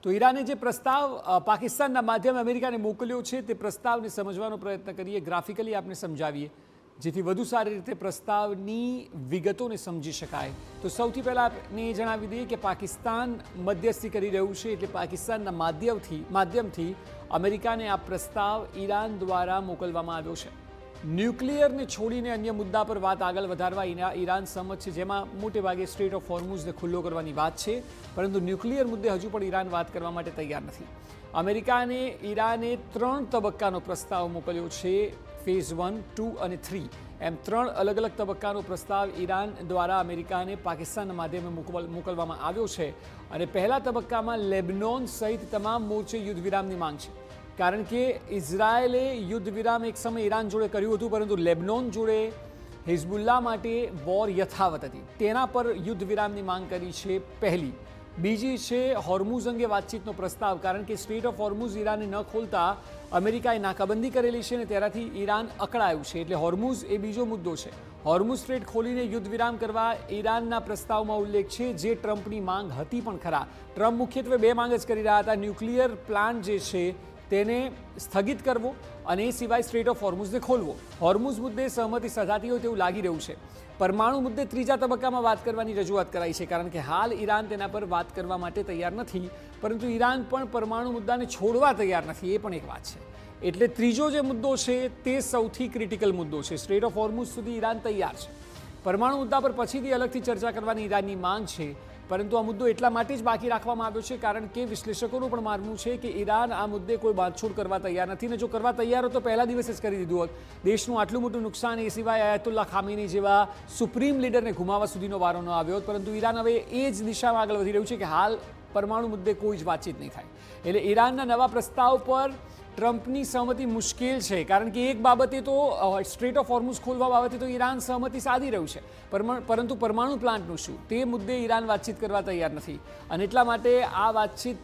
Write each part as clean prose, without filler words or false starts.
તો ઈરાને જે પ્રસ્તાવ પાકિસ્તાનના માધ્યમે અમેરિકાને મોકલ્યો છે તે પ્રસ્તાવને સમજવાનો પ્રયત્ન કરીએ, ગ્રાફિકલી આપણે સમજાવીએ, જેથી વધુ સારી રીતે પ્રસ્તાવની વિગતોને સમજી શકાય. તો સૌથી પહેલાં આપણે એ જણાવી દઈએ કે પાકિસ્તાન મધ્યસ્થી કરી રહ્યું છે, એટલે પાકિસ્તાનના માધ્યમથી અમેરિકાને આ પ્રસ્તાવ ઈરાન દ્વારા મોકલવામાં આવ્યો છે. ન્યુક્લિયરને છોડીને અન્ય મુદ્દા પર વાત આગળ વધારવા ઈરાન સહમત છે, જેમાં મોટે ભાગે સ્ટ્રેટ ઓફ હોર્મુઝને ખુલ્લો કરવાની વાત છે, પરંતુ ન્યુક્લિયર મુદ્દે હજુ પણ ઈરાન વાત કરવા માટે તૈયાર નથી. અમેરિકાને ઈરાને 3 તબક્કાનો પ્રસ્તાવ મોકલ્યો છે, ફેઝ 1, 2 અને 3 એમ 3 અલગ અલગ તબક્કાનો પ્રસ્તાવ ઈરાન દ્વારા અમેરિકાને પાકિસ્તાનના માધ્યમે મોકલવામાં આવ્યો છે. અને પહેલા તબક્કામાં લેબનોન સહિત તમામ મોરચે યુદ્ધ વિરામની માંગ છે, કારણ કે ઇઝરાયેલે યુદ્ધ વિરામ એક સમય ઈરાન જોડે કર્યું હતું, પરંતુ લેબનોન જોડે હિઝબુલ્લા માટે વોર યથાવત હતી, તેના પર યુદ્ધ વિરામની માંગ કરી છે પહેલી. બીજી છે હોર્મુઝ અંગે વાતચીતનો પ્રસ્તાવ, કારણ કે સ્ટ્રેટ ઓફ હોર્મુઝ ઈરાને ન ખોલતા અમેરિકાએ નાકાબંધી કરેલી છે અને તેનાથી ઈરાન અકળાયું છે, એટલે હોર્મુઝ એ બીજો મુદ્દો છે. હોર્મુઝ સ્ટ્રેટ ખોલીને યુદ્ધ વિરામ કરવા ઈરાનના પ્રસ્તાવમાં ઉલ્લેખ છે, જે ટ્રમ્પની માંગ હતી પણ ખરા. ટ્રમ્પ મુખ્યત્વે 2 માંગ જ કરી રહ્યા હતા: ન્યુક્લિયર પ્લાન્ટ જે છે તેને સ્થગિત કરવો અને એ સિવાય સ્ટ્રેટ ઓફ હોર્મુઝને ખોલવો. હોર્મુઝ મુદ્દે સહમતિ સધાતી હોય તેવું લાગી રહ્યું છે. પરમાણુ મુદ્દે 3જા તબક્કામાં વાત કરવાની રજૂઆત કરાઈ છે, કારણ કે હાલ ઈરાન તેના પર વાત કરવા માટે તૈયાર નથી, પરંતુ ઈરાન પણ પરમાણુ મુદ્દાને છોડવા તૈયાર નથી, એ પણ એક વાત છે. એટલે ત્રીજો જે મુદ્દો છે તે સૌથી ક્રિટિકલ મુદ્દો છે. સ્ટ્રેટ ઓફ હોર્મુઝ સુધી ઈરાન તૈયાર છે. પરમાણુ મુદ્દા પર પછીથી અલગથી ચર્ચા કરવાની ઈરાનની માંગ છે, પરંતુ આ મુદ્દો એટલા માટે જ બાકી રાખવામાં આવ્યો છે કારણ કે વિશ્લેષકોનું પણ માનવું છે કે ઈરાન આ મુદ્દે કોઈ બાંધછોડ કરવા તૈયાર નથી, ને જો કરવા તૈયાર હોય તો પહેલા દિવસે જ કરી દીધું હોત. દેશનું આટલું મોટું નુકસાન, એ સિવાય આયતુલ્લા ખામીની જેવા સુપ્રીમ લીડરને ગુમાવવા સુધીનો વારો ન આવ્યો હોત, પરંતુ ઈરાન હવે એ જ દિશામાં આગળ વધી રહ્યું છે કે હાલ પરમાણુ મુદ્દે કોઈ જ વાતચીત નહીં થાય. એટલે ઈરાનના નવા પ્રસ્તાવ પર ટ્રમ્પની સહમતિ મુશ્કેલ છે, કારણ કે એક બાબતે તો સ્ટ્રેટ ઓફ હોર્મુઝ ખોલવા બાબતે તો ઈરાન સહમતિ સાધી રહ્યું છે, પરંતુ પરમાણુ પ્લાન્ટનું શું, તે મુદ્દે ઈરાન વાતચીત કરવા તૈયાર નથી. અને એટલા માટે આ વાતચીત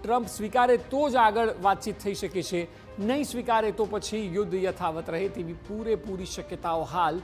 ટ્રમ્પ સ્વીકારે તો જ આગળ વાતચીત થઈ શકે છે, નહીં સ્વીકારે તો પછી યુદ્ધ યથાવત રહે તેવી પૂરેપૂરી શક્યતાઓ હાલ